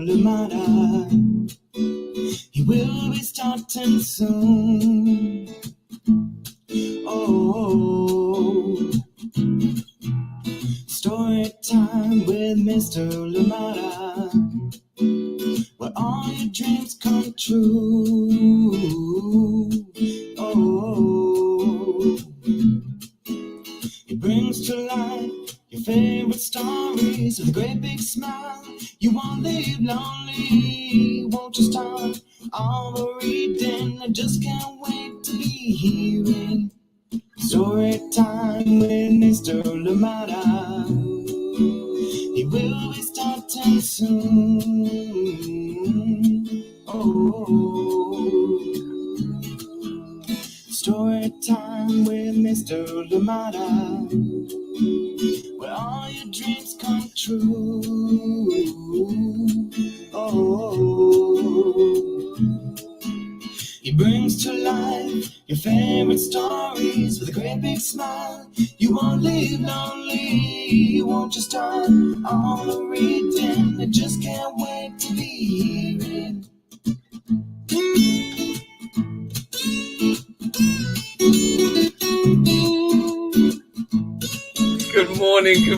Lamada. He will be starting soon. Oh, story time with Mr. Lamada, where all your dreams come true. Oh, he brings to life your favorite stories with a great big smile. You won't leave lonely, won't you start all the reading? I just can't wait to be hearing story time with Mr. Lamada. He will be starting soon. Oh, story time with Mr. Lamada, where all your dreams come true. Oh, he brings to life your favorite stories with a great big smile. You won't leave lonely, won't you start all the reading? I just can't wait to be hearing. Good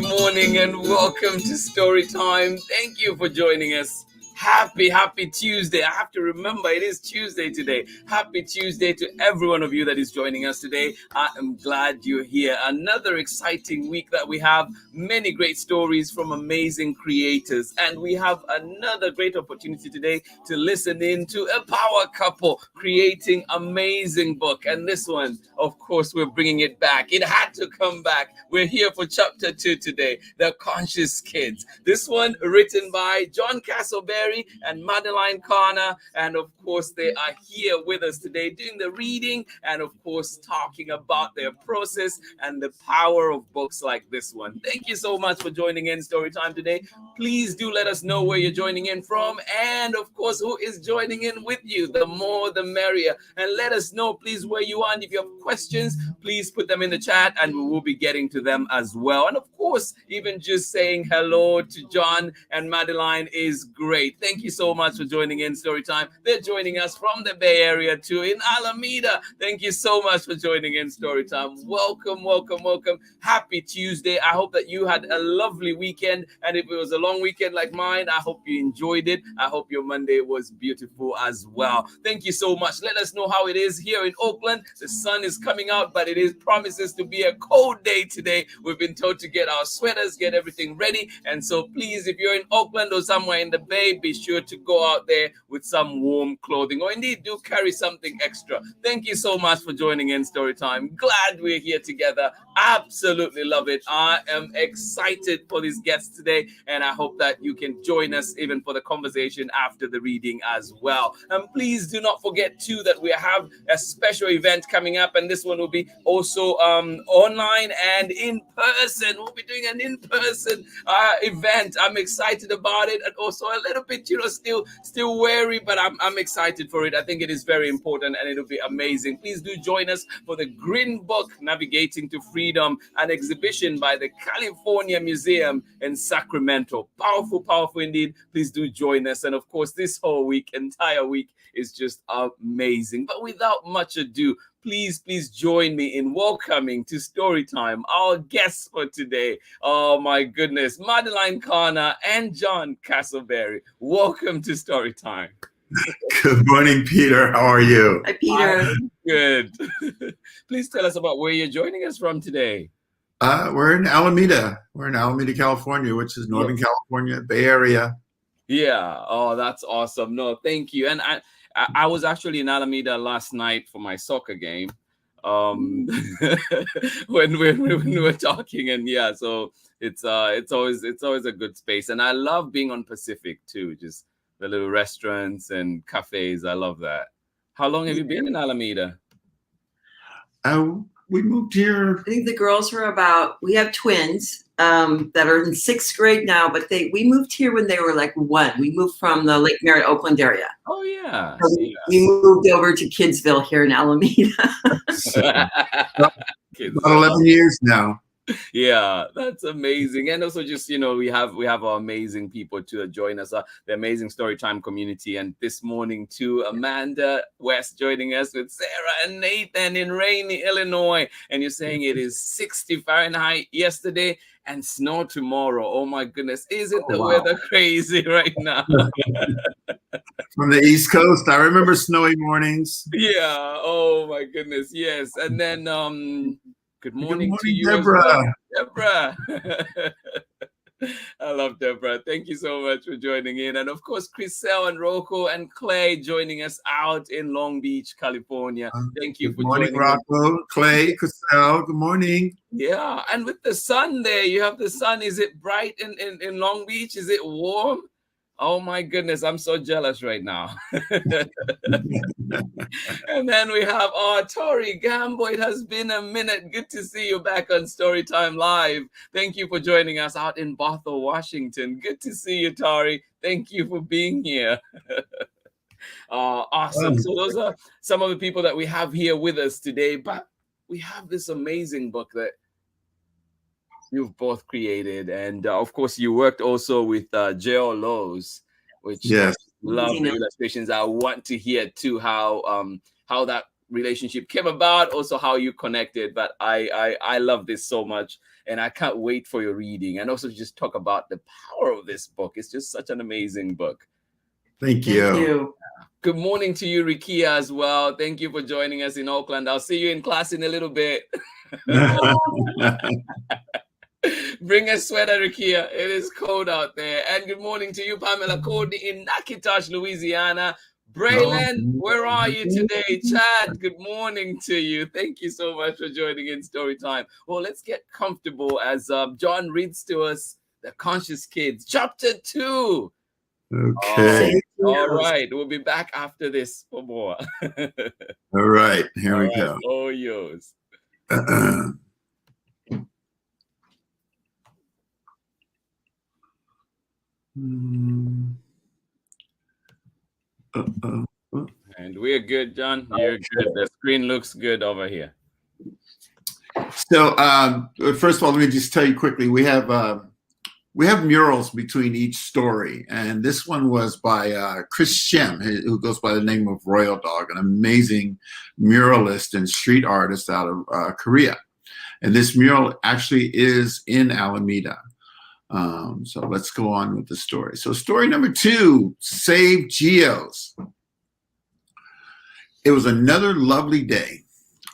morning, and welcome to Story Time. Thank you for joining us. Happy Tuesday. I have to remember it is Tuesday today. Happy Tuesday to every one of you that is joining us today. I am glad you're here. Another exciting week that we have. Many great stories from amazing creators. And we have another great opportunity today to listen in to a power couple creating amazing book. And this one, of course, we're bringing it back. It had to come back. We're here for chapter 2 today, The Konscious Kidz. This one written by Casselberry and Madeline, and of course they are here with us today doing the reading and of course talking about their process and the power of books like this one. Thank you so much for joining in Story Time today. Please do let us know where you're joining in from and of course who is joining in with you. The more the merrier, and let us know please where you are, and if you have questions please put them in the chat and we will be getting to them as well. And of course even just saying hello to John and Madeline is great. Thank you so much for joining in Story Time. They're joining us from the Bay Area too, in Alameda. Thank you so much for joining in Story Time. Welcome. Happy Tuesday. I hope that you had a lovely weekend, and if it was a long weekend like mine, I hope you enjoyed it. I hope your Monday was beautiful as well. Thank you so much. Let us know how it is here in Oakland. The sun is coming out, but it promises to be a cold day today. We've been told to get our sweaters, get everything ready, and so please, if you're in Oakland or somewhere in the Bay, be sure to go out there with some warm clothing, or indeed do carry something extra. Thank you so much for joining in Story Time. Glad we're here together. Absolutely love it. I am excited for these guests today, and I hope that you can join us even for the conversation after the reading as well. And please do not forget too that we have a special event coming up, and this one will be also online and in person. We'll be doing an in-person event. I'm excited about it, and also a little bit, still wary, but I'm excited for it. I think it is very important and it'll be amazing. Please do join us for the Green Book Navigating to Freedom, an exhibition by the California Museum in Sacramento. Powerful indeed. Please do join us. And of course, this whole entire week is just amazing. But without much ado, please join me in welcoming to Storytime our guests for today. Oh my goodness, Madeline and John Casselberry. Welcome to Storytime. Good morning, Peter. How are you? Hi, Peter. I'm good. Please tell us about where you're joining us from today. We're in Alameda. We're in Alameda, California, which is Northern California, Bay Area. Yeah. Oh, that's awesome. No, thank you. And I was actually in Alameda last night for my soccer game. When we were talking, and yeah, so it's always a good space, and I love being on Pacific too. Just the little restaurants and cafes. I love that. How long have you been in Alameda? We moved here. I think the girls were we have twins that are in 6th grade now, but we moved here when they were like 1. We moved from the Lake Merritt, Oakland area. Oh yeah. So we moved over to Kidsville here in Alameda. About 11 years now. Yeah, that's amazing. And also just, we have our amazing people to join us, the amazing Storytime community. And this morning too, Amanda West joining us with Sarah and Nathan in rainy Illinois. And you're saying it is 60 Fahrenheit yesterday and snow tomorrow. Oh my goodness. Isn't the weather crazy right now? From the East Coast, I remember snowy mornings. Yeah. Oh my goodness. Yes. And then good morning to you, Deborah. as well. Deborah. I love Deborah. Thank you so much for joining in. And of course, Chriselle and Rocco and Clay joining us out in Long Beach, California. Thank you for joining. Good morning, Rocco, Clay, Chriselle. Good morning. Yeah. And with the sun there, you have the sun. Is it bright in Long Beach? Is it warm? Oh my goodness, I'm so jealous right now. And then we have Tori Gambo. It has been a minute. Good to see you back on Storytime Live. Thank you for joining us out in Bothell, Washington. Good to see you, Tori. Thank you for being here. Awesome. So those are some of the people that we have here with us today. But we have this amazing book that you've both created, and of course you worked also with JERL Lowe's, which yes, love the illustrations. I want to hear too how that relationship came about, also how you connected. But I love this so much, and I can't wait for your reading, and also just talk about the power of this book. It's just such an amazing book. Thank you. Good morning to you, Rikia, as well. Thank you for joining us in Oakland. I'll see you in class in a little bit. Bring a sweater, Rikia. It is cold out there. And good morning to you, Pamela Cody in Natchitoches, Louisiana. Braylon, where are you today? Chad, good morning to you. Thank you so much for joining in Storytime. Well, let's get comfortable as John reads to us The Konscious Kidz, Chapter 2. Okay. All right. We'll be back after this for more. All right. Here we go. All yours. And we're good, John. You're good. The screen looks good over here. So, first of all, let me just tell you quickly. We have murals between each story, and this one was by Chris Shem, who goes by the name of Royal Dog, an amazing muralist and street artist out of Korea. And this mural actually is in Alameda. So let's go on with the story. So story number 2, Save Geos. It was another lovely day.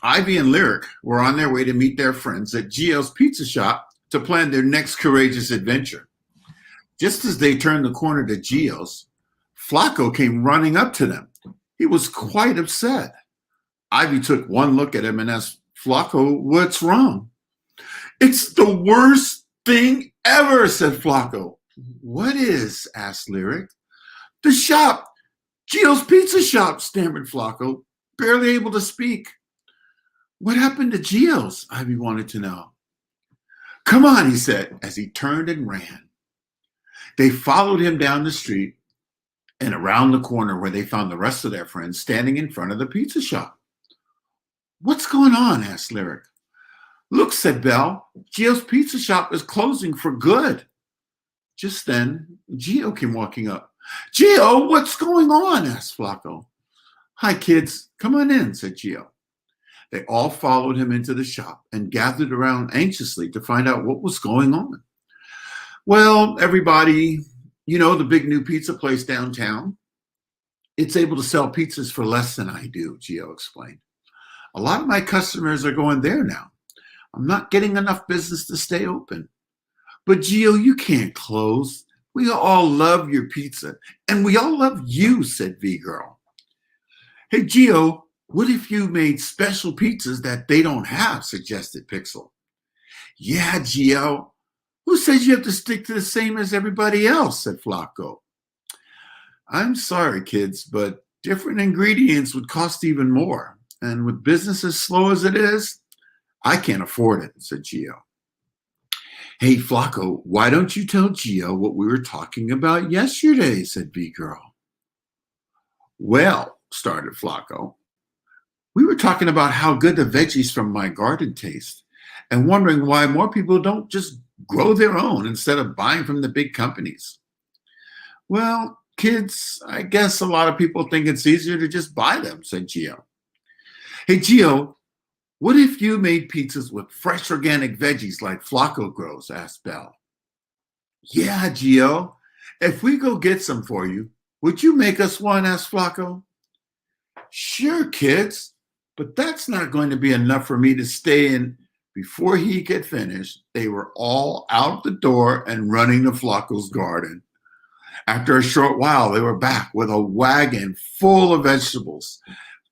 Ivy and Lyric were on their way to meet their friends at Geo's Pizza Shop to plan their next courageous adventure. Just as they turned the corner to Geo's, Flacco came running up to them. He was quite upset. Ivy took one look at him and asked, Flacco, what's wrong? It's the worst thing ever, said Flacco. What is? Asked Lyric. The shop, Geo's Pizza Shop, stammered Flacco, barely able to speak. What happened to Geo's? Ivy wanted to know. Come on, he said, as he turned and ran. They followed him down the street and around the corner where they found the rest of their friends standing in front of the pizza shop. What's going on? Asked Lyric. Look, said Belle, Geo's Pizza Shop is closing for good. Just then, Geo came walking up. Geo, what's going on? Asked Flacco. Hi, kids. Come on in, said Geo. They all followed him into the shop and gathered around anxiously to find out what was going on. Well, everybody, you know the big new pizza place downtown? It's able to sell pizzas for less than I do, Geo explained. A lot of my customers are going there now. I'm not getting enough business to stay open. But Geo, you can't close. We all love your pizza, and we all love you, said V-Girl. Hey, Geo, what if you made special pizzas that they don't have, suggested Pixel. Yeah, Geo. Who says you have to stick to the same as everybody else, said Flacco. I'm sorry, kids, but different ingredients would cost even more. And with business as slow as it is, I can't afford it, said Geo. Hey, Flacco, why don't you tell Geo what we were talking about yesterday, said V-Girl. Well, started Flacco. We were talking about how good the veggies from my garden taste. and wondering why more people don't just grow their own instead of buying from the big companies. Well, kids, I guess a lot of people think it's easier to just buy them, said Gio. Hey, Gio, what if you made pizzas with fresh organic veggies like Flacco grows? Asked Belle. Yeah, Gio. If we go get some for you, would you make us one? Asked Flacco. Sure, kids, but that's not going to be enough for me to stay in. Before he could finish, they were all out the door and running to Flacco's garden. After a short while, they were back with a wagon full of vegetables,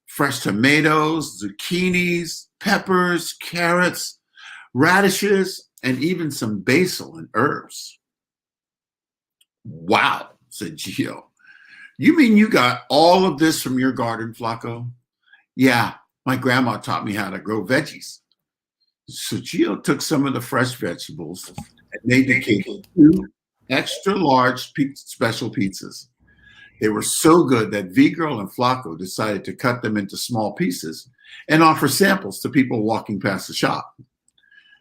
fresh tomatoes, zucchinis, peppers, carrots, radishes, and even some basil and herbs. Wow, said Gio. You mean you got all of this from your garden, Flacco? Yeah, my grandma taught me how to grow veggies. So Gio took some of the fresh vegetables and made the kids 2 extra large special pizzas. They were so good that V-Girl and Flacco decided to cut them into small pieces and offer samples to people walking past the shop.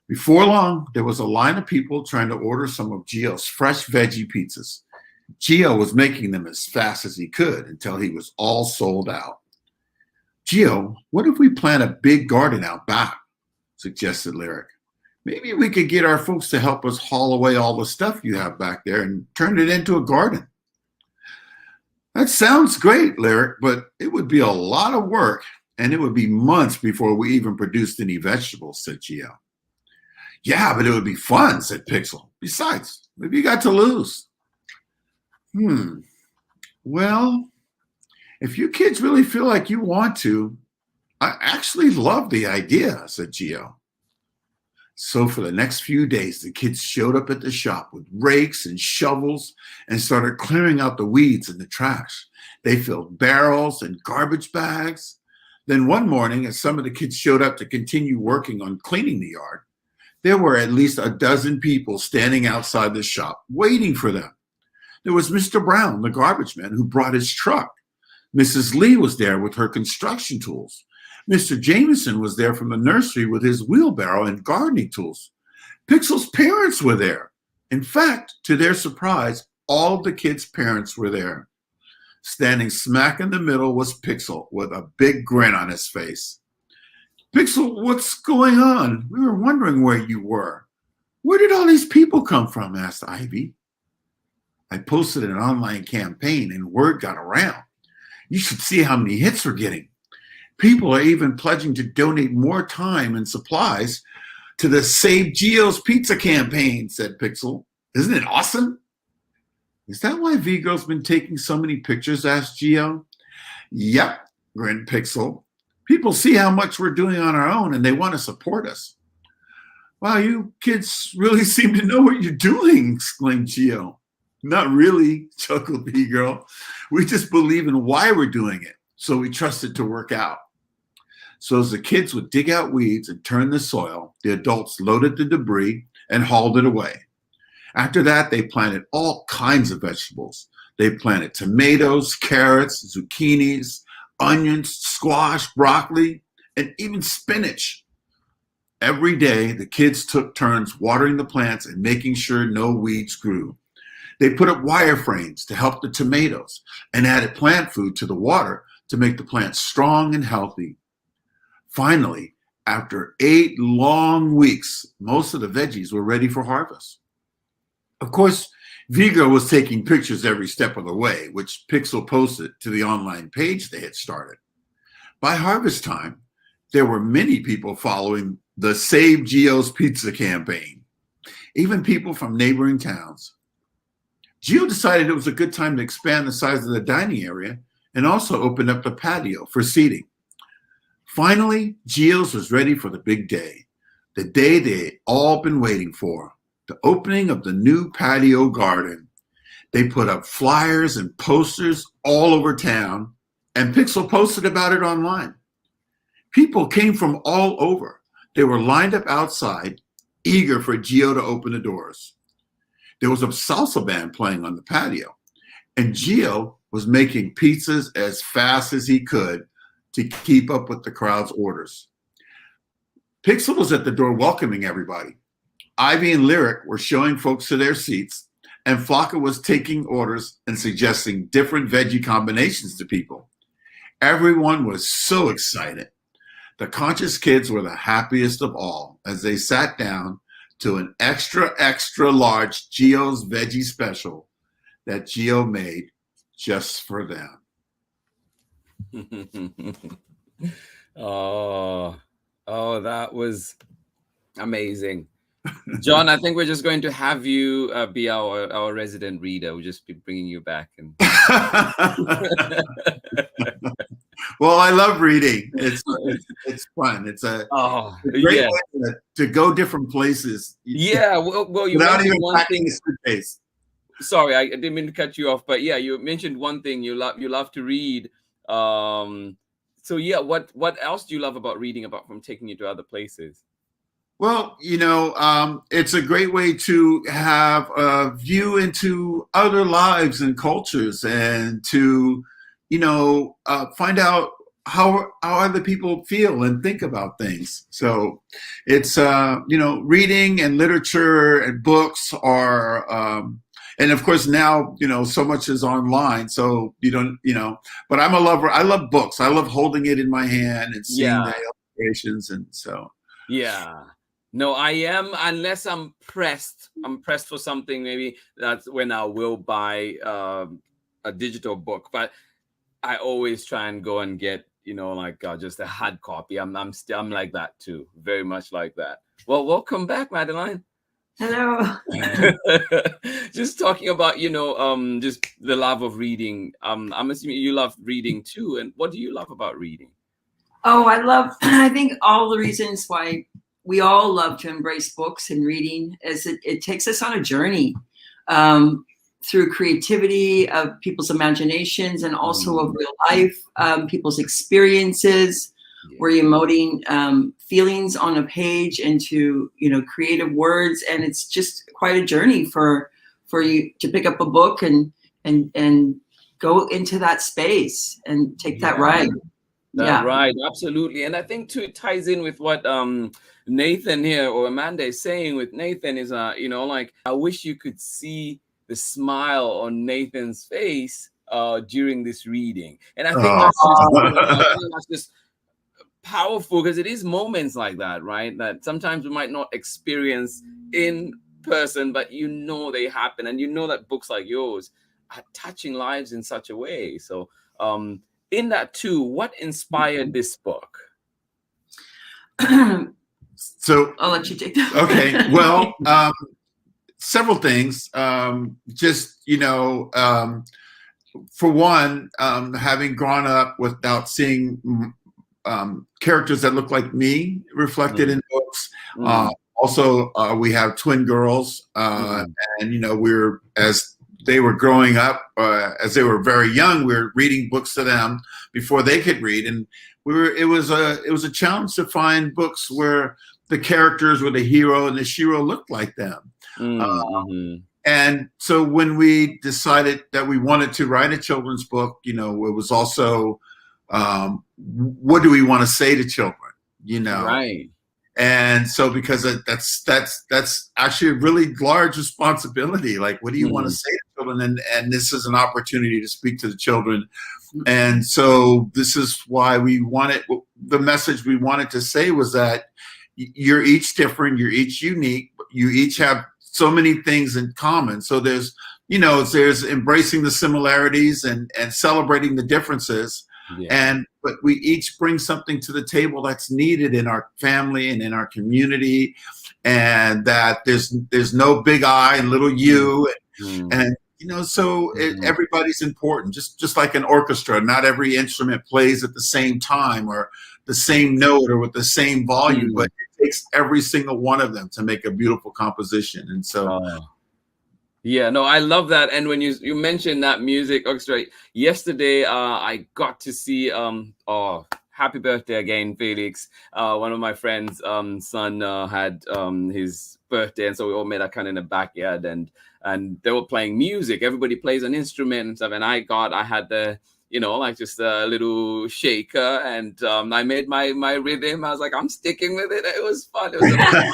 Before long, there was a line of people trying to order some of Gio's fresh veggie pizzas. Gio was making them as fast as he could until he was all sold out. Gio, what if we plant a big garden out back? Suggested Lyric. Maybe we could get our folks to help us haul away all the stuff you have back there and turn it into a garden. That sounds great, Lyric, but it would be a lot of work and it would be months before we even produced any vegetables, said Gio. Yeah, but it would be fun, said Pixel. Besides, maybe you got to lose. Well, if you kids really feel like you want to, I actually love the idea, said Gio. So for the next few days, the kids showed up at the shop with rakes and shovels and started clearing out the weeds and the trash. They filled barrels and garbage bags. Then one morning, as some of the kids showed up to continue working on cleaning the yard, there were at least a dozen people standing outside the shop waiting for them. There was Mr. Brown, the garbage man, who brought his truck. Mrs. Lee was there with her construction tools. Mr. Jameson was there from the nursery with his wheelbarrow and gardening tools. Pixel's parents were there. In fact, to their surprise, all of the kids' parents were there. Standing smack in the middle was Pixel with a big grin on his face. Pixel, what's going on? We were wondering where you were. Where did all these people come from? Asked Ivy. I posted an online campaign and word got around. You should see how many hits we're getting. People are even pledging to donate more time and supplies to the Save Gio's Pizza campaign, said Pixel. Isn't it awesome? Is that why V-Girl's been taking so many pictures? Asked Gio. Yep, grinned Pixel. People see how much we're doing on our own and they want to support us. Wow, you kids really seem to know what you're doing, exclaimed Gio. Not really, chuckled V-Girl. We just believe in why we're doing it, so we trust it to work out. So as the kids would dig out weeds and turn the soil, the adults loaded the debris and hauled it away. After that, they planted all kinds of vegetables. They planted tomatoes, carrots, zucchinis, onions, squash, broccoli, and even spinach. Every day, the kids took turns watering the plants and making sure no weeds grew. They put up wire frames to help the tomatoes and added plant food to the water to make the plants strong and healthy. Finally, after 8 long weeks, most of the veggies were ready for harvest. Of course, V-Girl was taking pictures every step of the way, which Pixel posted to the online page they had started. By harvest time, there were many people following the Save Gio's Pizza campaign, even people from neighboring towns. Gio decided it was a good time to expand the size of the dining area and also open up the patio for seating. Finally, Gio's was ready for the big day, the day they had all been waiting for, the opening of the new patio garden. They put up flyers and posters all over town, and Pixel posted about it online. People came from all over. They were lined up outside, eager for Gio to open the doors. There was a salsa band playing on the patio, and Gio was making pizzas as fast as he could to keep up with the crowd's orders. Pixel was at the door welcoming everybody. Ivy and Lyric were showing folks to their seats, and Flocka was taking orders and suggesting different veggie combinations to people. Everyone was so excited. The Conscious Kids were the happiest of all as they sat down to an extra, extra large Gio's veggie special that Gio made just for them. Oh, that was amazing. John, I think we're just going to have you be our resident reader. We'll just be bringing you back. And well, I love reading. It's fun. It's a great way to go different places. Yeah, well, you without even one thing. Space. Sorry, I didn't mean to cut you off, but yeah, you mentioned one thing you love to read. So yeah, what else do you love about reading, apart from taking you to other places? Well, it's a great way to have a view into other lives and cultures, and to, find out how other people feel and think about things. So it's, reading and literature and books are, and of course now, so much is online. So you don't, but I'm a lover. I love books. I love holding it in my hand and seeing the illustrations. And so. Yeah. No, I am, unless I'm pressed for something, maybe that's when I will buy a digital book. But I always try and go and get, just a hard copy. I'm like that too, very much like that. Well, welcome back, Madeline. Hello. Just talking about, just the love of reading. I'm assuming you love reading too. And what do you love about reading? Oh, I think all the reasons why we all love to embrace books and reading is it takes us on a journey through creativity of people's imaginations, and also of real life, people's experiences. Yeah. We're emoting feelings on a page into creative words, and it's just quite a journey for you to pick up a book and go into that space and take that ride. Right, absolutely. And I think too, it ties in with what Nathan here, or Amanda, is saying. With Nathan is I wish you could see the smile on Nathan's face during this reading. And I think that's just powerful, because it is moments like that, right, that sometimes we might not experience in person, but they happen, and that books like yours are touching lives in such a way. So in that too, what inspired this book? So I'll let you take that. Okay. Well, several things. For one, having grown up without seeing characters that look like me reflected in books. Also, we have twin girls, and as they were growing up, as they were very young, we were reading books to them before they could read, and it was a challenge to find books where the characters were the hero and the shero looked like them. And so when we decided that we wanted to write a children's book, it was also, what do we want to say to children? Right. And so, because that's actually a really large responsibility. Like, what do you want to say to children? And this is an opportunity to speak to the children. And so this is why the message we wanted to say was that you're each different, you're each unique, you each have so many things in common. So there's embracing the similarities and celebrating the differences. Yeah. But we each bring something to the table that's needed in our family and in our community, and that there's no big I and little you, and everybody's important. Just like an orchestra, not every instrument plays at the same time or the same note or with the same volume, but it takes every single one of them to make a beautiful composition. And so. Yeah, no, I love that. And when you mentioned that music orchestra, yesterday I got to see happy birthday again, Felix. One of my friends' son had his birthday, and so we all met kind of in the backyard, and they were playing music. Everybody plays an instrument and stuff, and I had the you know, like just a little shaker, and I made my rhythm. I was like, I'm sticking with it. It was fun. It was amazing.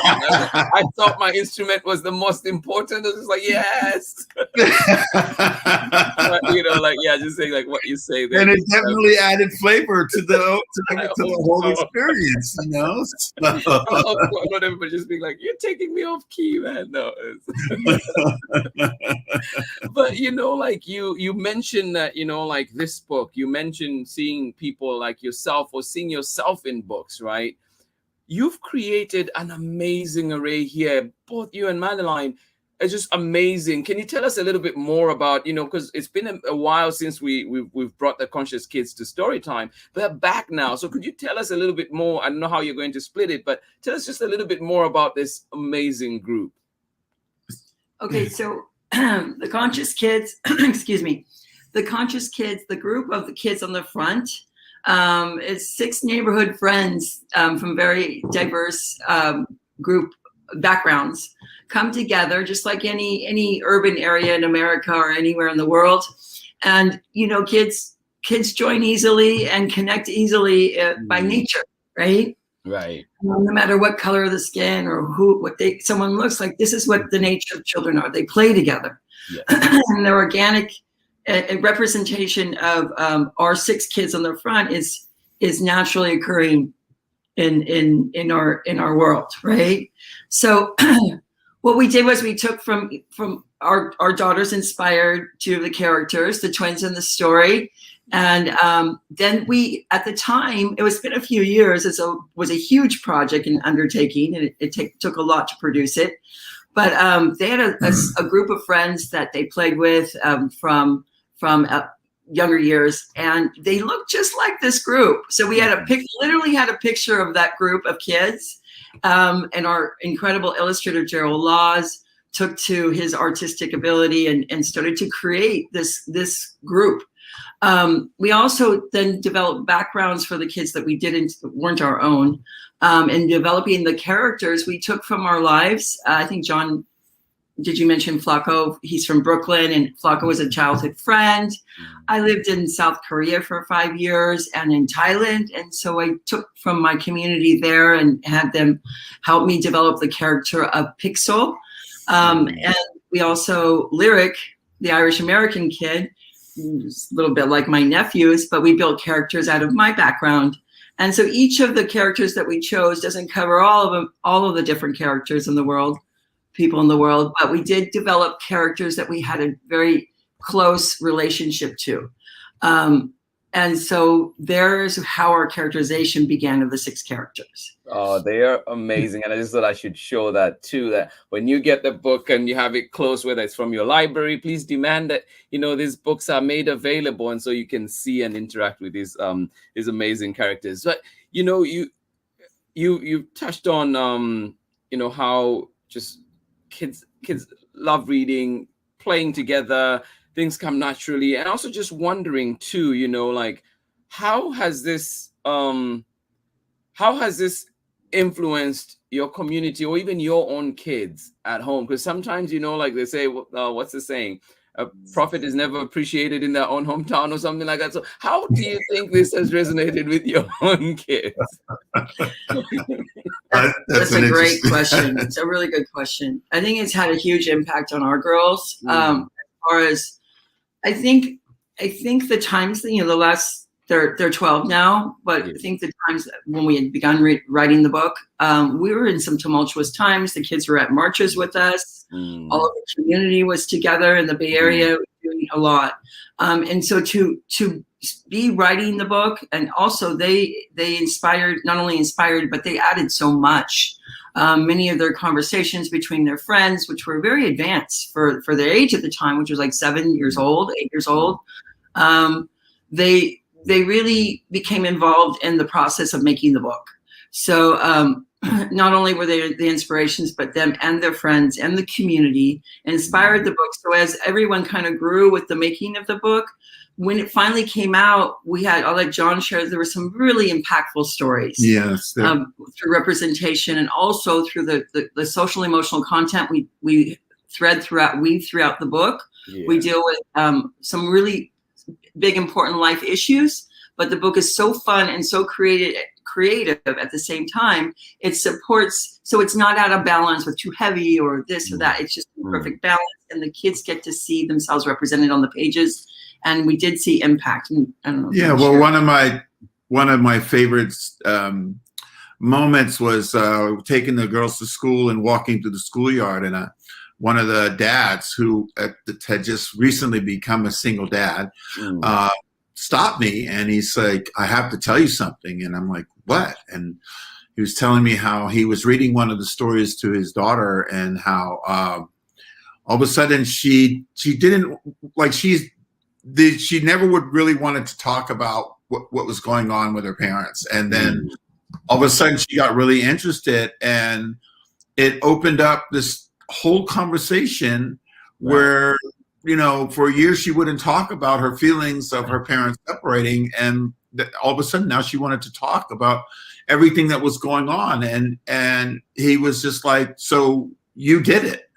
I thought my instrument was the most important. I was just like, yes. But, you know, like, yeah, just saying like what you say there. And it definitely added flavor to the whole experience, you know. So. Not everybody just being like, you're taking me off key, man. No. But you know, like you mentioned that, you know, like this book, you mentioned seeing people like yourself or seeing yourself in books, right? You've created an amazing array here, both you and Madeline. It's just amazing. Can you tell us a little bit more about, you know, because it's been a while since we've brought the Conscious Kids to Storytime. They're back now. So could you tell us a little bit more? I don't know how you're going to split it, but tell us just a little bit more about this amazing group. Okay, so the Conscious Kids, excuse me, the Conscious Kids, the group of the kids on the front is 6 neighborhood friends from very diverse group backgrounds come together, just like any urban area in America or anywhere in the world. And, you know, kids join easily and connect easily by nature, right? Right. No matter what color of the skin or someone looks like, this is what the nature of children are. They play together. Yeah. And their organic representation of our 6 kids on the front is naturally occurring in our world, right? So what we did was we took from our daughters inspired 2 of the characters, the twins in the story. And then we, at the time, it was been a few years, it was a huge project and undertaking, and it took a lot to produce it. But they had a group of friends that they played with from younger years, and they looked just like this group. So we had literally had a picture of that group of kids, and our incredible illustrator JERL Laws took to his artistic ability and started to create this group. We also then developed backgrounds for the kids that weren't our own. In developing the characters, we took from our lives. I think John, did you mention Flacco? He's from Brooklyn, and Flacco was a childhood friend. I lived in South Korea for 5 years and in Thailand. And so I took from my community there and had them help me develop the character of Pixel. And we also, Lyric, the Irish American kid, a little bit like my nephews, but we built characters out of my background. And so each of the characters that we chose doesn't cover all of the different characters in the world, people in the world, but we did develop characters that we had a very close relationship to. And so there's how our characterization began of the 6 characters. Oh, they are amazing. And I just thought I should show that too, that when you get the book and you have it close, whether it's from your library, please demand that, you know, these books are made available. And so you can see and interact with these amazing characters. But, you know, you touched on, you know, how just kids love reading, playing together, things come naturally, and also just wondering too, you know, like how has this influenced your community or even your own kids at home? Because sometimes, you know, like they say, what's the saying? A prophet is never appreciated in their own hometown or something like that. So how do you think this has resonated with your own kids? That's a great question. It's a really good question. I think it's had a huge impact on our girls. As far as I think the times, you know, they're 12 now, but I think the times when we had begun writing the book, we were in some tumultuous times. The kids were at marches with us. All of the community was together in the Bay Area doing a lot. And so to be writing the book, and also they not only inspired, but they added so much. Many of their conversations between their friends, which were very advanced for their age at the time, which was like 7 years old, 8 years old, they really became involved in the process of making the book. So not only were they the inspirations, but them and their friends and the community inspired the book. So as everyone kind of grew with the making of the book, when it finally came out, I'll let John share, there were some really impactful stories. Yes. Through representation and also through the social emotional content we weave throughout the book. Yeah. We deal with some really big, important life issues, but the book is so fun and so creative at the same time. It supports, so it's not out of balance with too heavy or this or that. It's just a perfect balance, and the kids get to see themselves represented on the pages. And we did see impact. I don't know. Yeah, well, one of my favorites moments was taking the girls to school and walking through the schoolyard, and one of the dads who had just recently become a single dad stopped me, and he's like, "I have to tell you something." And I'm like, "What?" And he was telling me how he was reading one of the stories to his daughter, and how all of a sudden she didn't like she never would really wanted to talk about what was going on with her parents, and then all of a sudden she got really interested, and it opened up this whole conversation where, you know, for years she wouldn't talk about her feelings of her parents separating, and all of a sudden now she wanted to talk about everything that was going on, and he was just like, "So you did it."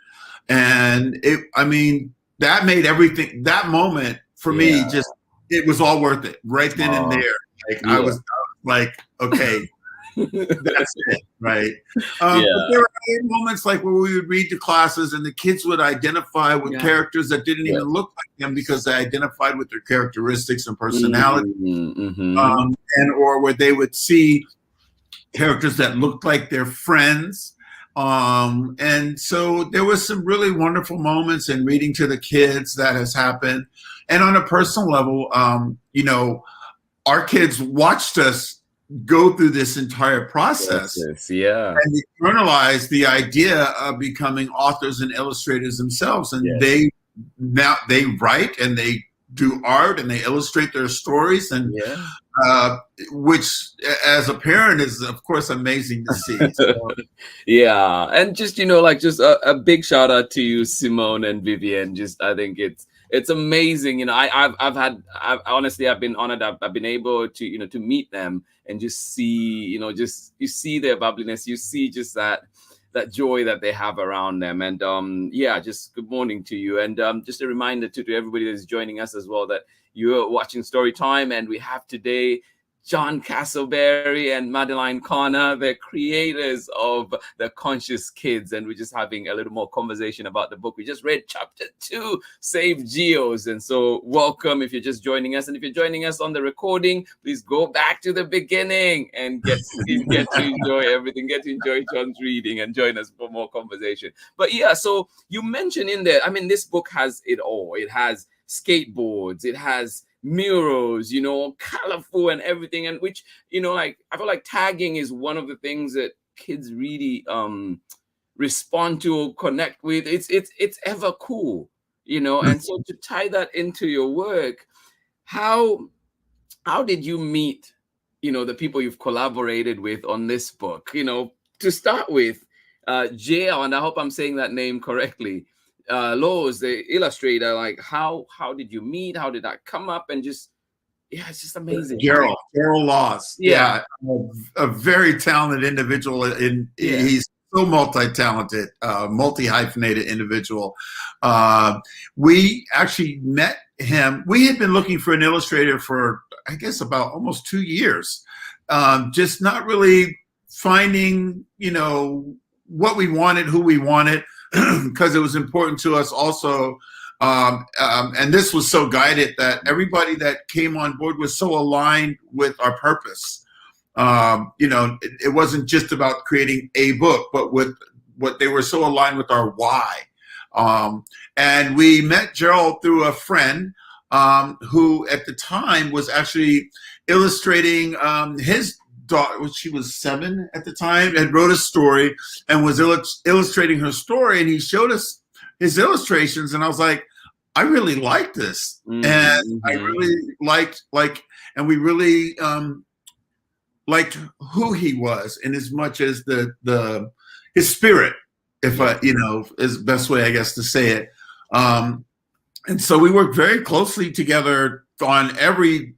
And I mean, that made everything, that moment for me, just, it was all worth it right then and there. Like I was like, okay, that's it, right? But there were other moments like where we would read to classes and the kids would identify with characters that didn't even look like them because they identified with their characteristics and personality, and or where they would see characters that looked like their friends. And so there was some really wonderful moments in reading to the kids that has happened. And on a personal level, you know, our kids watched us go through this entire process, and internalize the idea of becoming authors and illustrators themselves. And they write and they do art and they illustrate their stories, and which as a parent is of course amazing to see. So. And just, you know, like just a big shout out to you, Simone and Vivian. Just, I think it's amazing. You know, I've honestly, I've been honored. I've been able to, you know, to meet them and just see, you know, just, you see their bubbliness, you see just that joy that they have around them. And just good morning to you. And just a reminder to everybody that is joining us as well, that you're watching Story Time, and we have today John Casselberry and Madeline CONOR, the creators of The Konscious Kidz, and we're just having a little more conversation about the book. We just read chapter 2, Save Geos. And so welcome if you're just joining us. And if you're joining us on the recording, please go back to the beginning and get to enjoy everything, get to enjoy John's reading and join us for more conversation. But yeah, so you mentioned in there, I mean, this book has it all. It has skateboards, it has murals, you know, colorful and everything, and which, you know, like I feel like tagging is one of the things that kids really respond to or connect with. It's ever cool, you know. And so to tie that into your work, how did you meet, you know, the people you've collaborated with on this book? You know, to start with, JERL, and I hope I'm saying that name correctly, Lowe's, the illustrator, like how did you meet? How did that come up? And just, it's just amazing. JERL Laws. A very talented individual. He's so multi-talented, multi-hyphenated individual. We actually met him. We had been looking for an illustrator for, I guess, about almost 2 years. Just not really finding, you know, what we wanted, who we wanted, because it was important to us also. And this was so guided that everybody that came on board was so aligned with our purpose. You know, it wasn't just about creating a book, but with what they were so aligned with our why. And we met JERL through a friend who at the time was actually illustrating his daughter, she was 7 at the time, and wrote a story and was illustrating her story, and he showed us his illustrations, and I was like, I really like this. And I really liked and we really liked who he was, in as much as his spirit, if I, you know, is the best way I guess to say it. And so we worked very closely together on every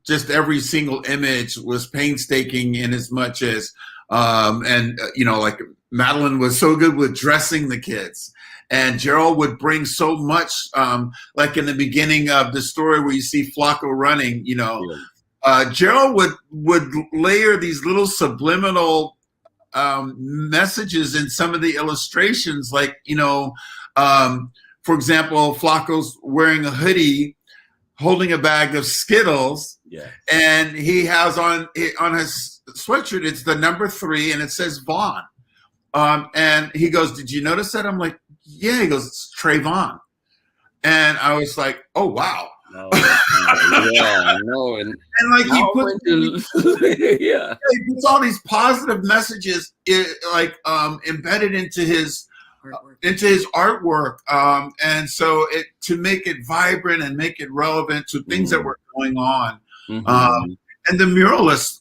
single image, was painstaking in as much as, you know, like Madeline was so good with dressing the kids. And JERL would bring so much, like in the beginning of the story where you see Flacco running, you know, JERL would layer these little subliminal messages in some of the illustrations, like, you know, for example, Flacco's wearing a hoodie, holding a bag of Skittles, and he has on his sweatshirt, it's the number 3, and it says Vaughn. And he goes, "Did you notice that?" I'm like, "Yeah." He goes, "It's Trayvon." And I was like, "Oh, wow." Yeah, no, and like he puts all these positive messages embedded into his artwork, and so to make it vibrant and make it relevant to things that were going on. And the muralists,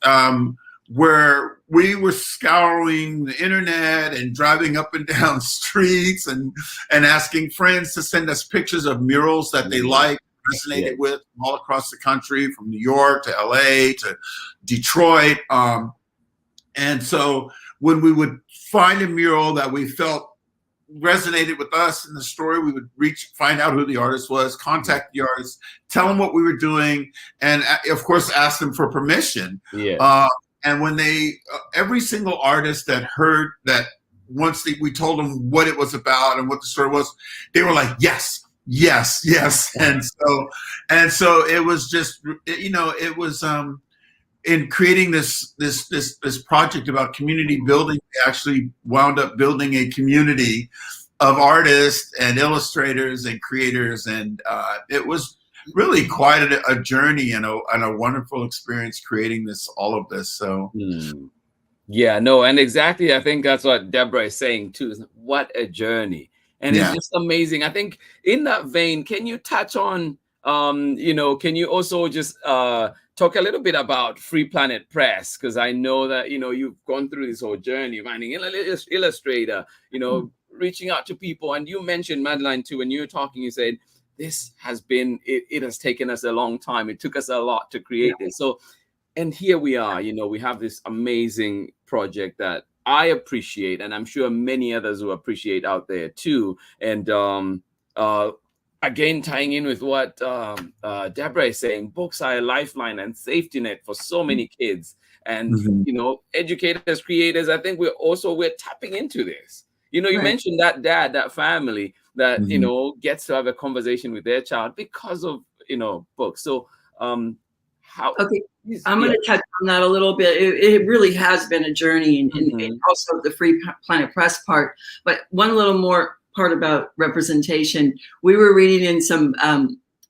where we were scouring the internet and driving up and down streets and asking friends to send us pictures of murals that they liked, resonated with, all across the country, from New York to LA to Detroit. And so when we would find a mural that we felt resonated with us in the story, we would find out who the artist was, contact the artist, tell them what we were doing, and of course ask them for permission. And when every single artist that heard that, once we told them what it was about and what the story was, they were like, yes. And so it was just, you know, it was in creating this project about community building, we actually wound up building a community of artists and illustrators and creators, and it was really quite a journey and a wonderful experience creating all of this. So yeah, no, and exactly, I think that's what Deborah is saying too. What a journey. And it's just amazing. I think in that vein, can you touch on, you know, can you also just talk a little bit about Free Planet Press? Because I know that, you know, you've gone through this whole journey, finding an illustrator, you know, reaching out to people. And you mentioned, Madeline, too, when you were talking, you said, this has been, it has taken us a long time. It took us a lot to create this. So, and here we are, you know, we have this amazing project that I appreciate, and I'm sure many others will appreciate out there too. And again, tying in with what Deborah is saying, books are a lifeline and safety net for so many kids. And you know, educators, creators, I think we're tapping into this. You know, you mentioned that dad, that family that you know gets to have a conversation with their child because of, you know, books. So how? Okay. I'm going to touch on that a little bit. It really has been a journey, and also the Free Planet Press part. But one little more part about representation. We were reading in some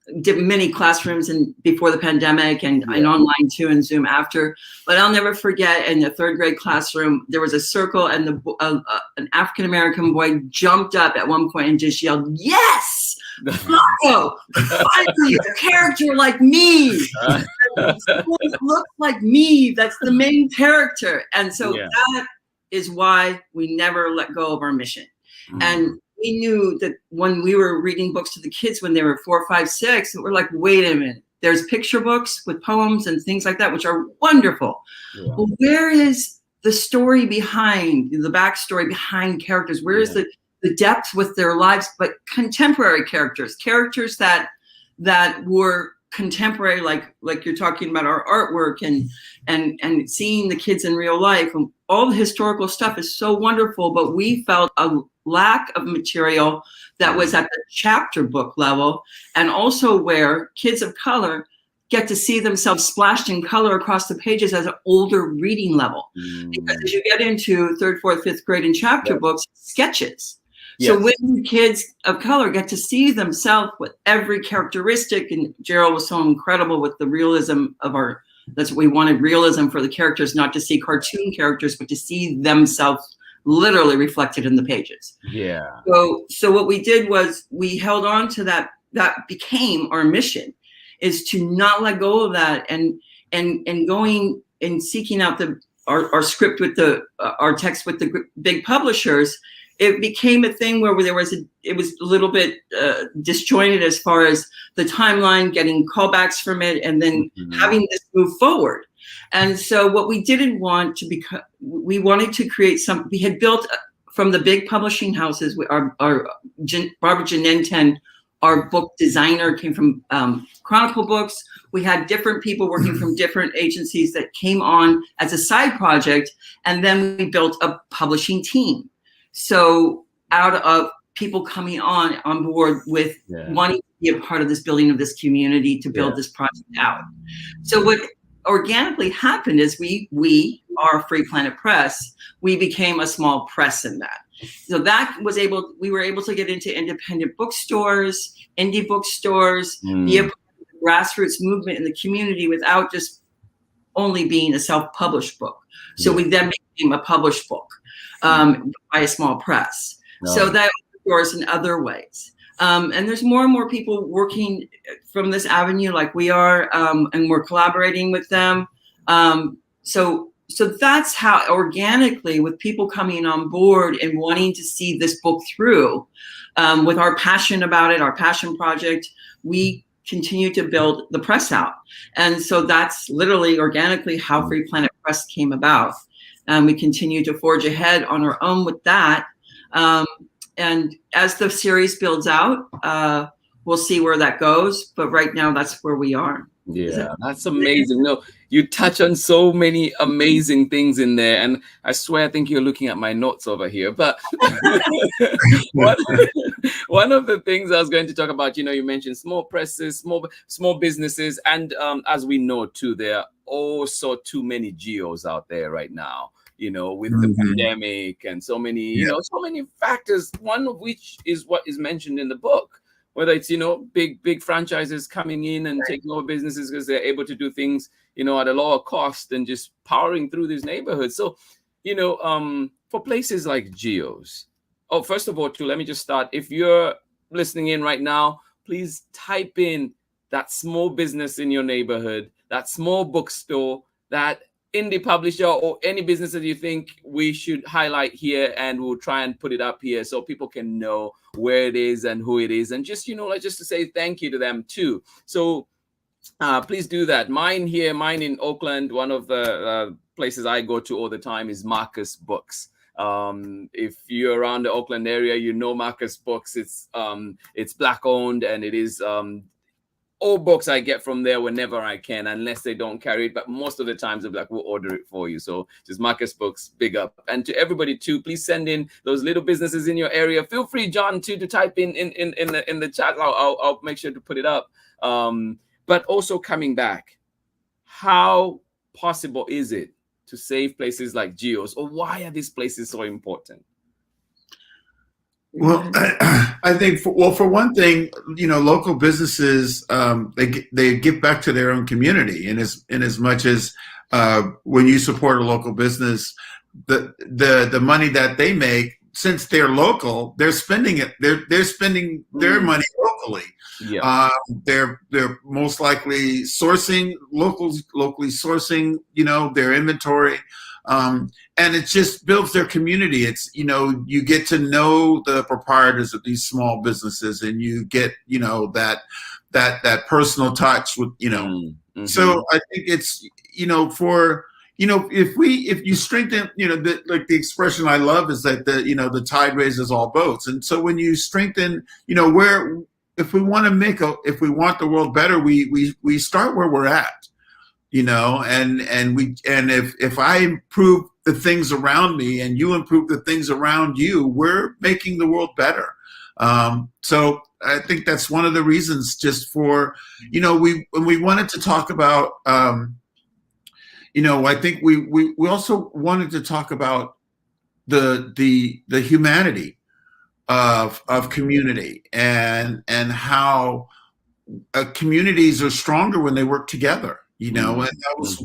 many classrooms before the pandemic and online too, and Zoom after. But I'll never forget, in the 3rd grade classroom, there was a circle, and an African-American boy jumped up at one point and just yelled, "Yes! Flacco! Finally, a character like me! Looks like me. That's the main character." And so that is why we never let go of our mission. And we knew that when we were reading books to the kids when they were 4, 5, 6, we're like, wait a minute. There's picture books with poems and things like that, which are wonderful. But where is the story behind, the backstory behind characters? Where is the depth with their lives, but contemporary characters that were contemporary, like you're talking about our artwork and seeing the kids in real life, and all the historical stuff is so wonderful. But we felt a lack of material that was at the chapter book level, and also where kids of color get to see themselves splashed in color across the pages as an older reading level. Because as you get into 3rd, 4th, 5th grade in chapter books, sketches. So when kids of color get to see themselves with every characteristic, and JERL was so incredible with the realism of that's what we wanted, realism for the characters, not to see cartoon characters, but to see themselves literally reflected in the pages. So what we did was we held on to that became our mission, is to not let go of that, and going and seeking out our script with our text with the big publishers. It became a thing where it was a little bit disjointed as far as the timeline, getting callbacks from it, and then having this move forward. And so what we didn't want to we wanted to create we had built from the big publishing houses, Barbara Janenten, our book designer, came from Chronicle Books. We had different people working from different agencies that came on as a side project, and then we built a publishing team. So out of people coming on board with wanting to be a part of this building of this community to build this project out. So what organically happened is we are Free Planet Press. We became a small press in that. So that was we were able to get into independent bookstores, indie bookstores, be a part of the grassroots movement in the community without just only being a self-published book. So we then became a published book by a small press. So that opened doors in other ways. And there's more and more people working from this avenue like we are, and we're collaborating with them. So that's how organically, with people coming on board and wanting to see this book through, with our passion about it, our passion project, we continue to build the press out. And so that's literally organically how Free Planet Press came about. We continue to forge ahead on our own with that. And as the series builds out, we'll see where that goes. But right now, that's where we are. Yeah, that's amazing. No, you touch on so many amazing things in there, and I swear I think you're looking at my notes over here. But one of the things I was going to talk about, you mentioned small presses, small businesses, and as we know too, there are also too many geos out there right now. With the pandemic and so many, so many factors. One of which is what is mentioned in the book. Whether it's, big franchises coming in and taking over businesses because they're able to do things, at a lower cost and just powering through these neighborhoods. So, for places like geos. Oh, first of all, too, let me just start. If you're listening in right now, please type in that small business in your neighborhood, that small bookstore, that indie publisher, or any business that you think we should highlight here, and we'll try and put it up here so people can know where it is and who it is, and just just to say thank you to them too. So please do that. Mine in Oakland, one of the places I go to all the time is Marcus Books. If you're around the Oakland area, Marcus Books. It's Black owned, and it is all books I get from there whenever I can, unless they don't carry it. But most of the times, we'll order it for you. So just Marcus Books, big up. And to everybody too, please send in those little businesses in your area. Feel free, John, too, to type in the chat. I'll make sure to put it up. But also coming back, how possible is it to save places like geos, or why are these places so important? Well, I think, for one thing, local businesses, they give back to their own community, in as much as when you support a local business, the money that they make, since they're local, they're spending it. They're spending their money locally. Yeah. They're most likely sourcing locally sourcing, their inventory. And it just builds their community. It's, you get to know the proprietors of these small businesses, and you get, that personal touch with, So I think it's, if you strengthen, the expression I love is that the tide raises all boats. And so when you strengthen, if we want the world better, we start where we're at. And if I improve the things around me and you improve the things around you, we're making the world better. So I think that's one of the reasons, just for, when we wanted to talk about, I think we also wanted to talk about the humanity of community, and how communities are stronger when they work together. And that was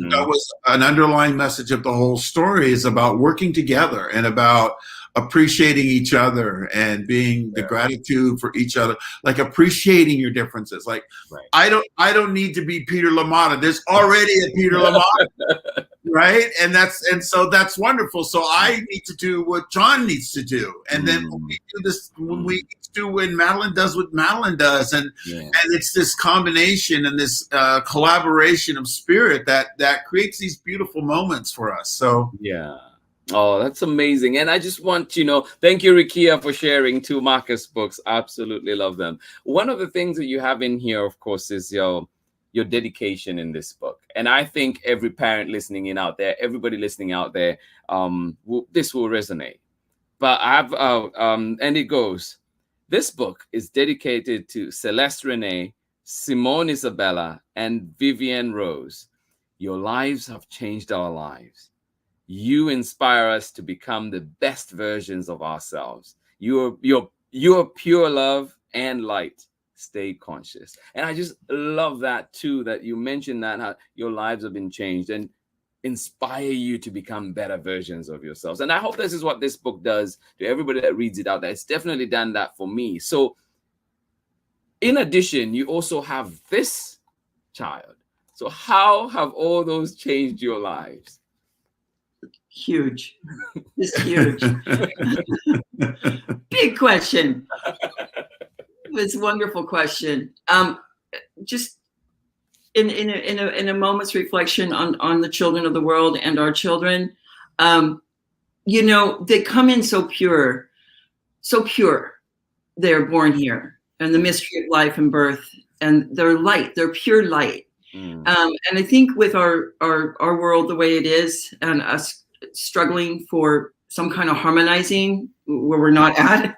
an underlying message of the whole story, is about working together and about appreciating each other and being the gratitude for each other, like appreciating your differences. Like, I don't need to be Peter LaMotta. There's already a Peter LaMotta, right? And so that's wonderful. So I need to do what John needs to do, and then when we do this, when Madeline does what Madeline does, and it's this combination and this collaboration of spirit that creates these beautiful moments for us. So Oh, that's amazing. And I just want to know, thank you, Rikia, for sharing 2 Marcus books. Absolutely love them. One of the things that you have in here, of course, is your dedication in this book. And I think every parent listening in out there, everybody listening out there, this will resonate. But and it goes, this book is dedicated to Celeste Renee, Simone Isabella, and Vivienne Rose. Your lives have changed our lives. You inspire us to become the best versions of ourselves. You're pure love and light. Stay conscious. And I just love that too, that you mentioned that how your lives have been changed and inspire you to become better versions of yourselves. And I hope this is what this book does to everybody that reads it out there. It's definitely done that for me. So in addition, you also have this child. So how have all those changed your lives? Huge. It's huge. Big question. It's a wonderful question. Just in a moment's reflection on the children of the world and our children, you know, they come in so pure. They're born here, and the mystery of life and birth, and they're light. They're pure light. And I think with our world the way it is, and us struggling for some kind of harmonizing where we're not at,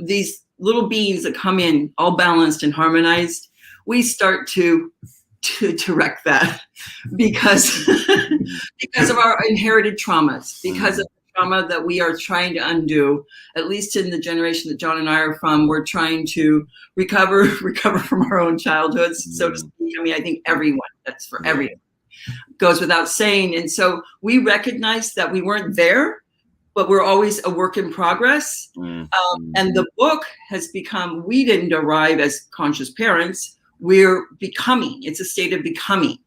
these little beings that come in all balanced and harmonized, we start to wreck that because of our inherited traumas, because of the trauma that we are trying to undo. At least in the generation that John and I are from, we're trying to recover from our own childhoods, so to speak. I mean, I think everyone, that's for everyone, goes without saying. And so we recognize that we weren't there, but we're always a work in progress. And the book has become, we didn't arrive as conscious parents, we're becoming. It's a state of becoming.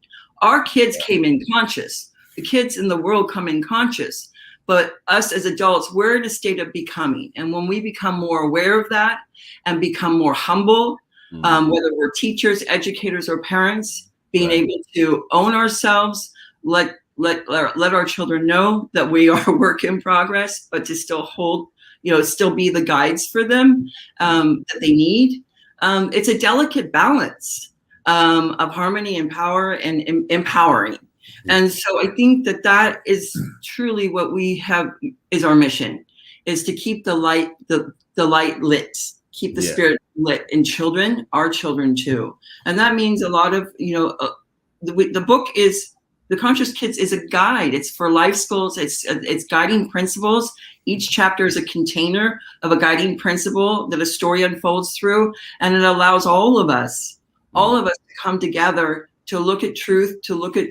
Our kids came in conscious. The kids in the world come in conscious. But us as adults, we're in a state of becoming. And when we become more aware of that and become more humble, whether we're teachers, educators, or parents, being able to own ourselves, let our children know that we are a work in progress, but to still hold, still be the guides for them that they need. It's a delicate balance of harmony and power and empowering. And so I think that is truly what we have is our mission, is to keep the light lit, keep the spirit lit in children, our children too. And that means a lot of, the book is, The Conscious Kidz is a guide. It's for life skills. It's guiding principles. Each chapter is a container of a guiding principle that a story unfolds through. And it allows all of us to come together to look at truth, to look at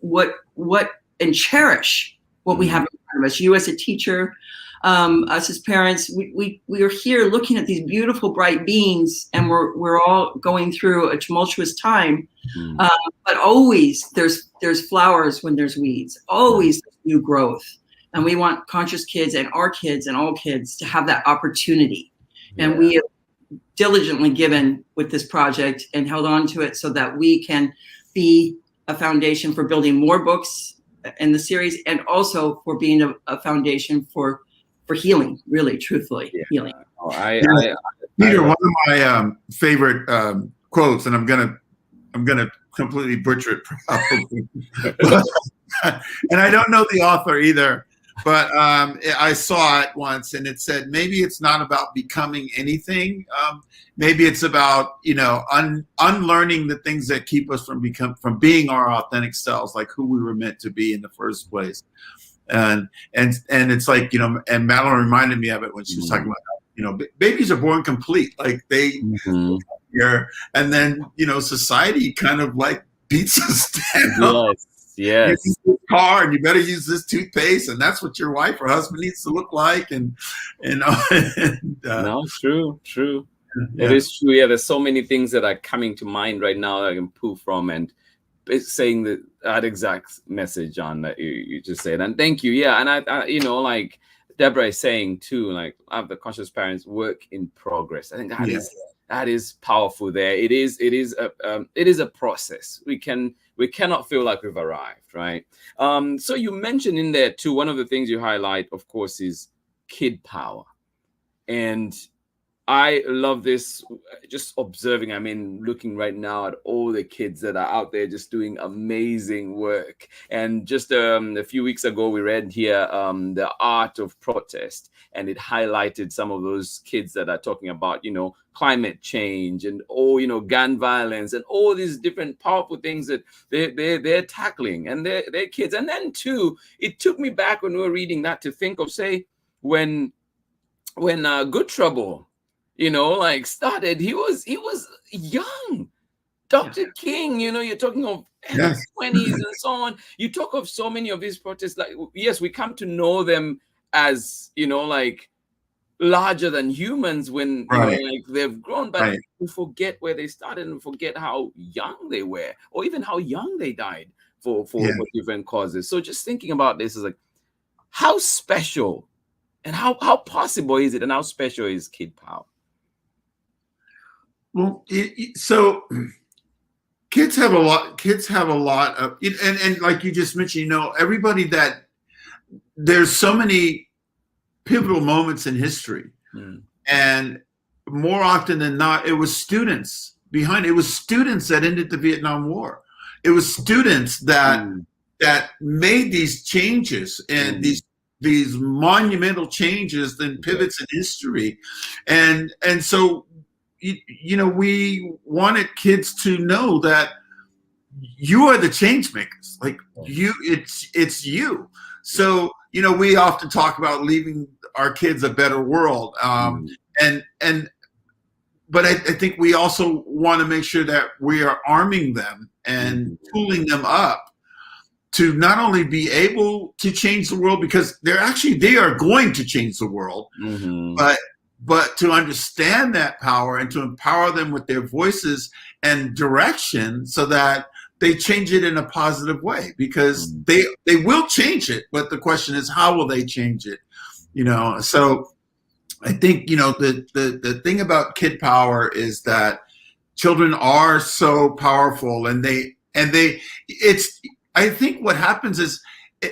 what and cherish what we have in front of us. You as a teacher, us as parents, we are here looking at these beautiful, bright beings, and we're all going through a tumultuous time. But always there's flowers when there's weeds. Always new growth, and we want conscious kids and our kids and all kids to have that opportunity. And we have diligently given with this project and held on to it so that we can be a foundation for building more books in the series, and also for being a foundation for healing, really, truthfully, healing. Peter, one of my favorite quotes, and I'm gonna completely butcher it probably, and I don't know the author either, but I saw it once, and it said, maybe it's not about becoming anything. Maybe it's about unlearning the things that keep us from being our authentic selves, like who we were meant to be in the first place. And it's like, and Madeline reminded me of it when she was talking about, babies are born complete, like they here, and then society kind of like beats us down. Yes. You use this car, and you better use this toothpaste, and that's what your wife or husband needs to look like, and no, true. It is true. Yeah, there's so many things that are coming to mind right now that I can pull from, and it's saying that exact message, John, that you just said. And thank you. Yeah. And I like Deborah is saying too, like, have the conscious parents work in progress. I think That is powerful there. It is a process. We cannot feel like we've arrived, right? So you mentioned in there too, one of the things you highlight, of course, is kid power. And I love this, just observing, I mean, looking right now at all the kids that are out there just doing amazing work. And just a few weeks ago, we read here The Art of Protest, and it highlighted some of those kids that are talking about, climate change and gun violence and all these different powerful things that they're tackling, and they're kids. And then too, it took me back when we were reading that to think of, say, when Good Trouble, started, he was young. Dr. King, you're talking of Yes. 20s and so on. You talk of so many of these protests, like, yes, we come to know them as, larger than humans when they've grown, but we forget where they started and forget how young they were, or even how young they died for different causes. So just thinking about this is like, how special and how possible is it, and how special is kid power? Well, so kids have a lot of, and like you just mentioned, everybody there's so many pivotal moments in history, and more often than not, it was students that ended the Vietnam War. It was students that made these changes and these monumental changes and pivots in history, and so we wanted kids to know that you are the change makers. Like it's you. So we often talk about leaving our kids a better world, but I think we also want to make sure that we are arming them and tooling them up to not only be able to change the world, because they are going to change the world, but to understand that power and to empower them with their voices and direction so that they change it in a positive way, because they will change it. But the question is, how will they change it? So I think, the thing about kid power is that children are so powerful, I think what happens is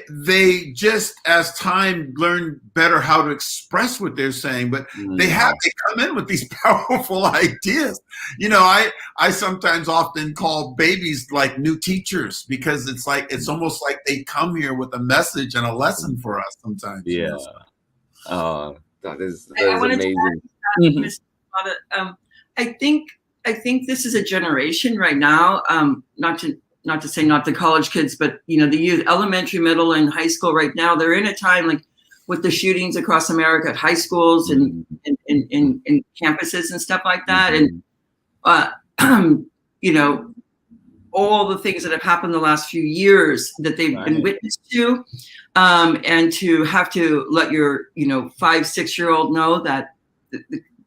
they just, as time, learn better how to express what they're saying, but they come in with these powerful ideas. I sometimes often call babies like new teachers, because it's almost like they come here with a message and a lesson for us sometimes. Yeah. That is amazing. I think this is a generation right now, not to say not the college kids, but the youth, elementary, middle, and high school right now, they're in a time like with the shootings across America at high schools and in campuses and stuff like that. And, all the things that have happened the last few years that they've been witness to, and to have to let your, 5-6-year-old know that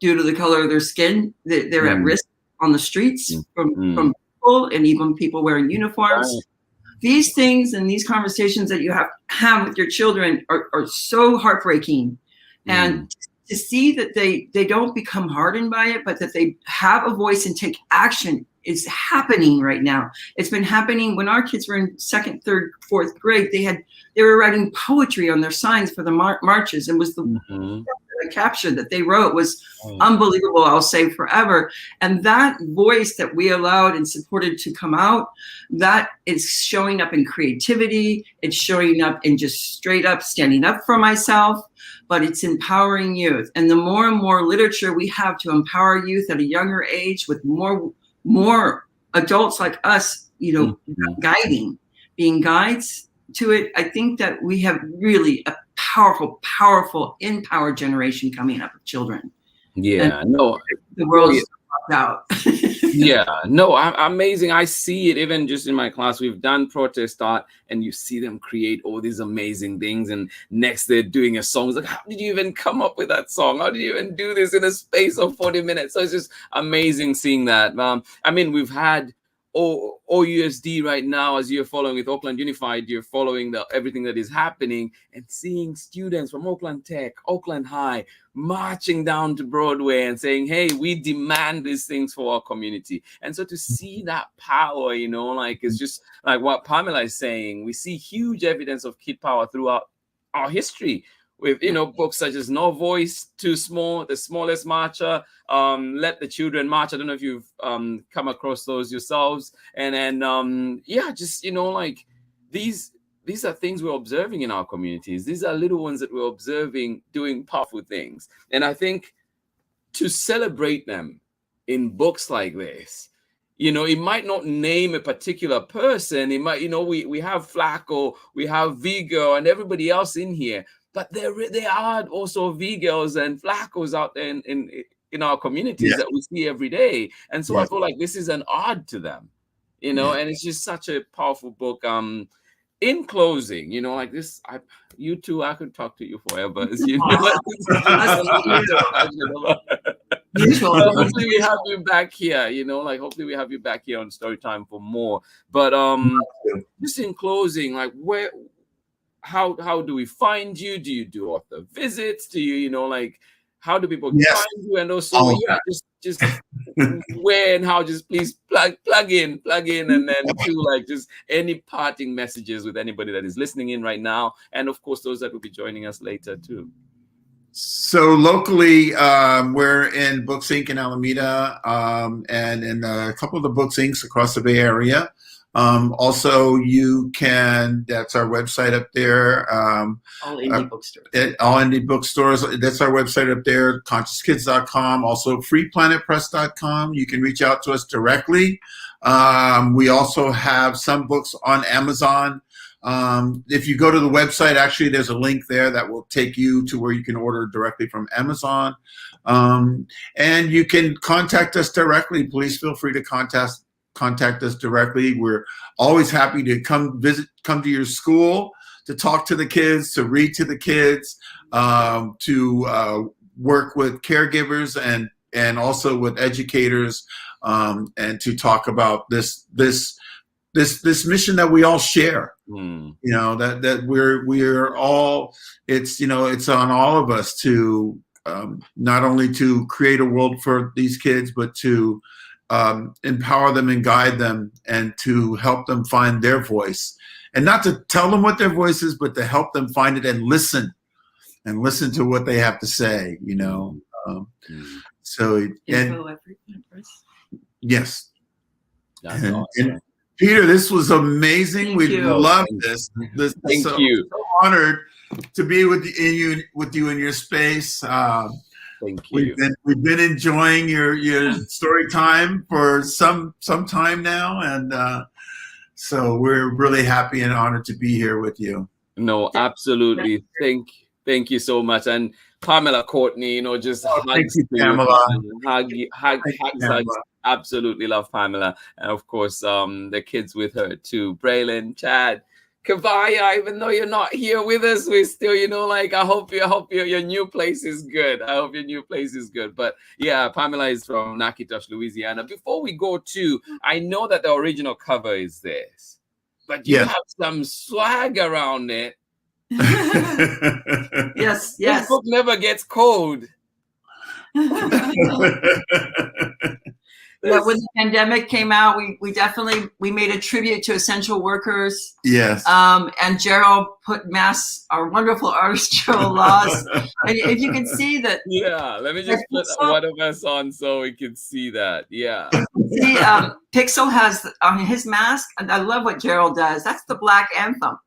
due to the color of their skin, they're at risk on the streets from and even people wearing uniforms. These things and these conversations that you have with your children are so heartbreaking. And to see that they don't become hardened by it, but that they have a voice and take action is happening right now. It's been happening when our kids were in 2nd, 3rd, 4th grade. They were writing poetry on their signs for the marches, and was the capture that they wrote was unbelievable. I'll say forever. And that voice that we allowed and supported to come out, that is showing up in creativity. It's showing up in just straight up standing up for myself, but it's empowering youth. And the more and more literature we have to empower youth at a younger age, with more adults like us, being guides to it, I think that we have really a powerful, empowered generation coming up of children. Yeah, and the world is out. Amazing. I see it even just in my class. We've done protest art, and you see them create all these amazing things, and next they're doing a song. It's like, how did you even come up with that song? How did you even do this in a space of 40 minutes? So it's just amazing seeing that. We've had OUSD right now, as you're following with Oakland Unified, you're following everything that is happening and seeing students from Oakland Tech, Oakland High, marching down to Broadway and saying, hey, we demand these things for our community. And so to see that power, you know, like, it's just like what Pamela is saying. We see huge evidence of kid power throughout our history, with, you know, books such as No Voice Too Small, The Smallest Marcher, Let the Children March. I don't know if you've come across those yourselves. And then, yeah, just, you know, like, these are things we're observing in our communities. These are little ones that we're observing doing powerful things. And I think to celebrate them in books like this, you know, it might not name a particular person. It might, you know, we have Flacco, we have V-Girl and everybody else in here. But there are also V-Girls and Flaccos out there in our communities that we see every day. And so I feel like this is an ode to them, you know, and it's just such a powerful book. In closing, you know, like this, you two, I could talk to you forever. You know, hopefully we have you back here, you know, like hopefully we have you back here on Storytime for more. But just in closing, like how do we find you? Do you do author visits? Do you, you know, like, how do people find you? And also, just where and how, just please plug in, and then to like just any parting messages with anybody that is listening in right now. And of course, those that will be joining us later too. So locally, we're in Books Inc. in Alameda, and in a couple of the Books Inc.s across the Bay Area. Also, you can, that's our website up there. All indie bookstores. All indie bookstores. That's our website up there, consciouskidz.com. Also, freeplanetpress.com. You can reach out to us directly. We also have some books on Amazon. If you go to the website, actually, there's a link there that will take you to where you can order directly from Amazon. And you can contact us directly. Please feel free to contact us directly. We're always happy to come to your school, to talk to the kids, to read to the kids, to work with caregivers and also with educators, and to talk about this mission that we all share. You know, that we're all, it's, you know, it's on all of us to not only to create a world for these kids, but to empower them and guide them and to help them find their voice, and not to tell them what their voice is, but to help them find it and listen to what they have to say, you know. So, and yes. That's awesome. And Peter, this was amazing. We love this. Thank you. So honored to be with you in your space. Thank you. We've been enjoying your story time for some time now, and so we're really happy and honored to be here with you. No, absolutely. Thank you so much. And Pamela Courtney, you know, just thank you, Pamela. Hugs. Absolutely love Pamela, and of course, the kids with her too, Braylon, Chad, Kavaya. Even though you're not here with us, we still, you know, like, I hope your new place is good. I hope your new place is good. But yeah, Pamela is from Natchitoches, Louisiana. Before we go to, I know that the original cover is this, but you have some swag around it. Yes. This book never gets cold. Yeah, when the pandemic came out, we definitely made a tribute to essential workers. Yes. And JERL put masks, our wonderful artist JERL Laws. And if you can see that. Yeah, let me just put one of us on so we can see that. Yeah. See, Pixel has on his mask, and I love what JERL does. That's the Black Anthem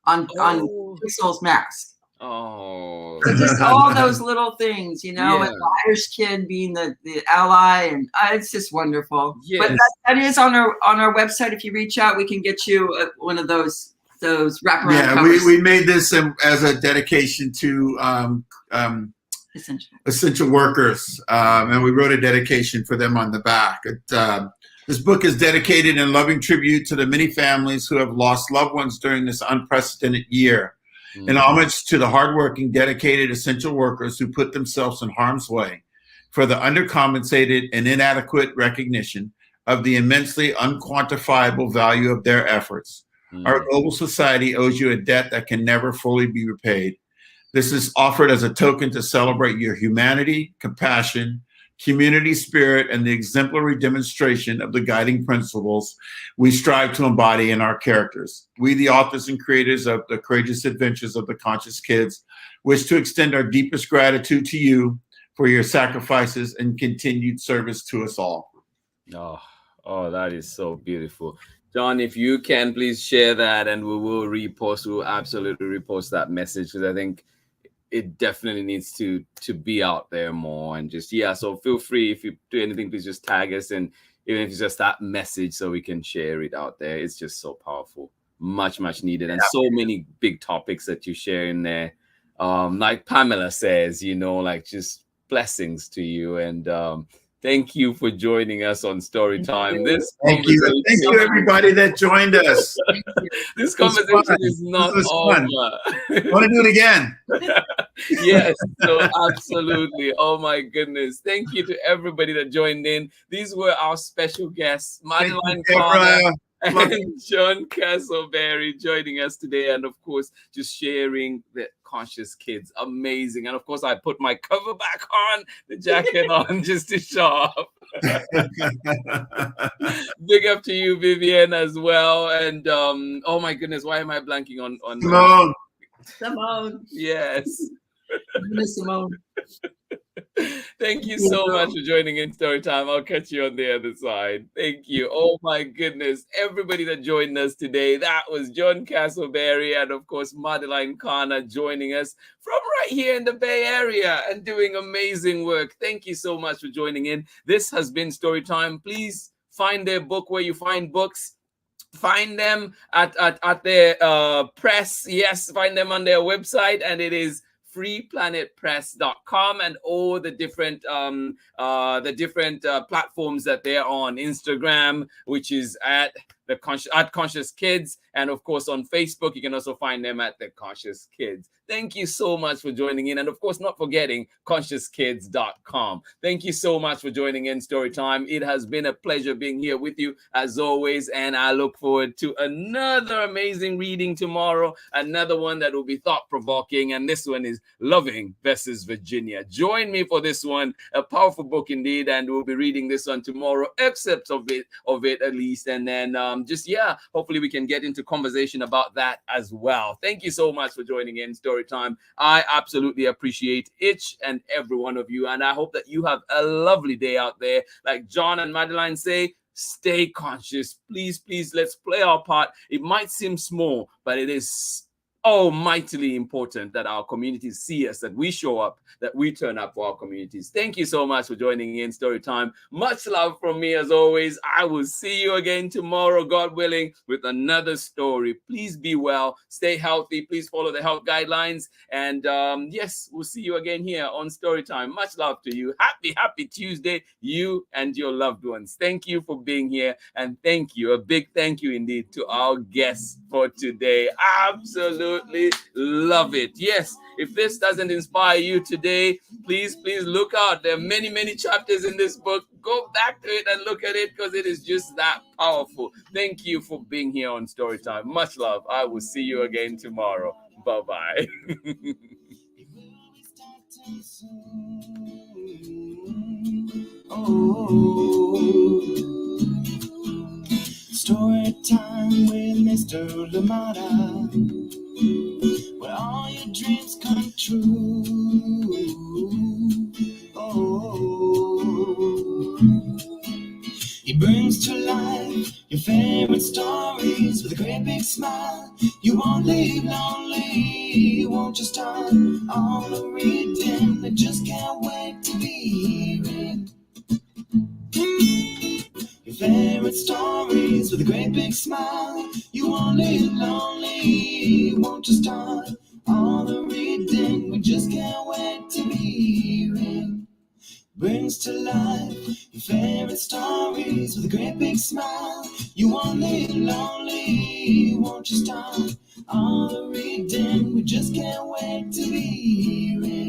on Pixel's mask. Oh, so just all those little things, you know, and the Irish kid being the ally, and it's just wonderful. Yes. But that is on our website. If you reach out, we can get you one of those wraparound covers. We made this as a dedication to essential workers, and we wrote a dedication for them on the back. This book is dedicated in loving tribute to the many families who have lost loved ones during this unprecedented year. In homage to the hardworking, dedicated essential workers who put themselves in harm's way for the undercompensated and inadequate recognition of the immensely unquantifiable value of their efforts. Our global society owes you a debt that can never fully be repaid. This is offered as a token to celebrate your humanity, compassion, community spirit, and the exemplary demonstration of the guiding principles we strive to embody in our characters. We, the authors and creators of The Courageous Adventures of the Conscious Kids, wish to extend our deepest gratitude to you for your sacrifices and continued service to us all. Oh, that is so beautiful. John, if you can, please share that, and we will repost. We will absolutely repost that message, because I think it definitely needs to be out there more. And just, so feel free, if you do anything, please just tag us, and even if it's just that message, so we can share it out there. It's just so powerful, much needed, and so many big topics that you share in there. Like Pamela says, like just blessings to you, and thank you for joining us on Storytime. Thank you, everybody that joined us. This conversation is not over. Want to do it again? Yes, so absolutely. Oh my goodness. Thank you to everybody that joined in. These were our special guests, Madeline and John Casselberry, joining us today, and of course just sharing the Conscious Kids. Amazing. And of course I put my cover back on, the jacket on, just to show up. Big up to you, Vivian, as well. And oh my goodness, why am I blanking on Simone. Yes. Simone. Thank you so much for joining in Storytime. I'll catch you on the other side. Thank you. Oh my goodness. Everybody that joined us today, that was John Casselberry and of course Madeline Connor joining us from right here in the Bay Area and doing amazing work. Thank you so much for joining in. This has been Storytime. Please find their book where you find books. Find them at their press. Yes, find them on their website, and it is freeplanetpress.com, and all the different platforms that they're on. Instagram, which is at Conscious Kids, and of course on Facebook you can also find them at The Conscious Kids. Thank you so much for joining in, and of course not forgetting consciouskids.com. Thank you so much for joining in Storytime. It has been a pleasure being here with you as always, and I look forward to another amazing reading tomorrow, another one that will be thought-provoking, and this one is Loving versus Virginia. Join me for this one, a powerful book indeed, and we'll be reading this one tomorrow, excerpts of it at least, and then hopefully we can get into conversation about that as well. Thank you so much for joining in Storytime. I absolutely appreciate each and every one of you, and I hope that you have a lovely day out there. Like John and Madeline say, stay conscious. Please, let's play our part. It might seem small, but it is mightily important that our communities see us, that we show up, that we turn up for our communities. Thank you so much for joining in Storytime. Much love from me as always. I will see you again tomorrow, God willing, with another story. Please be well, stay healthy, please follow the health guidelines, and we'll see you again here on Storytime. Much love to you. Happy Tuesday, you and your loved ones. Thank you for being here, and thank you, a big thank you indeed to our guests for today. Absolutely love it. Yes, if this doesn't inspire you today, please look out. There are many chapters in this book. Go back to it and look at it, because it is just that powerful. Thank you for being here on Storytime. Much love. I will see you again tomorrow. Bye-bye. Story time with Mr. Lamada, where all your dreams come true. He brings to life your favorite stories with a great big smile. You won't leave lonely, you won't just start on the reading. I just can't wait to be hearing your favorite stories with a great big smile. You won't live lonely, you won't just start all the reading. We just can't wait to be hearing. Brings to life your favorite stories with a great big smile. You won't live lonely, you won't just start all the reading. We just can't wait to be hearing.